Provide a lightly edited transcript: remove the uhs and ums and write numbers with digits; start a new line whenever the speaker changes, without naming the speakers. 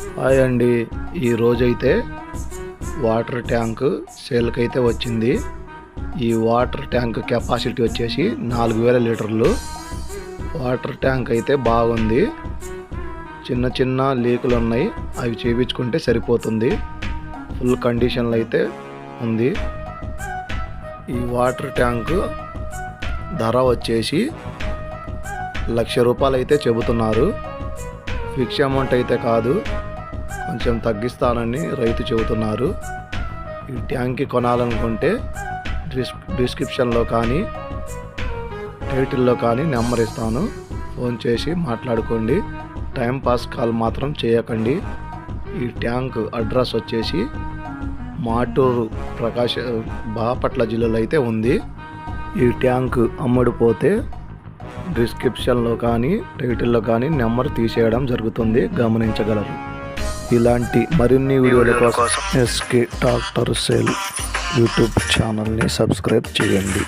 Hi అండి, ఈరోజైతే water tank సేల్కి అయితే వచ్చింది. ఈ వాటర్ ట్యాంక్ కెపాసిటీ వచ్చేసి 4000 లీటర్లు. వాటర్ ట్యాంక్ అయితే బాగుంది. చిన్న చిన్న లీకులు ఉన్నాయి, అవి చేయించుకుంటే సరిపోతుంది. ఫుల్ కండిషన్లో అయితే ఉంది. ఈ వాటర్ ట్యాంక్ ధర వచ్చేసి ₹1,00,000 అయితే చెబుతున్నారు. ఫిక్స్ అమౌంట్ అయితే కాదు, కొంచెం తగ్గిస్తానని రైతు చెబుతున్నారు. ఈ ట్యాంక్ కొనాలనుకుంటే డిస్క్రిప్షన్లో కానీ టైటిల్లో కానీ నెంబర్ ఇస్తాను, ఫోన్ చేసి మాట్లాడుకోండి. టైంపాస్ కాల్ మాత్రం చేయకండి. ఈ ట్యాంక్ అడ్రస్ వచ్చేసి మాటూరు బాపట్ల జిల్లాలో అయితే ఉంది. ఈ ట్యాంక్ అమ్ముడుపోతే డిస్క్రిప్షన్లో కానీ టైటిల్లో కానీ నెంబర్ తీసేయడం జరుగుతుంది, గమనించగలరు. ఇలాంటి మరిన్ని వీడియోల కోసం ఎస్కే ట్రాక్టర్ సేల్ యూట్యూబ్ ఛానల్ని సబ్స్క్రైబ్ చేయండి.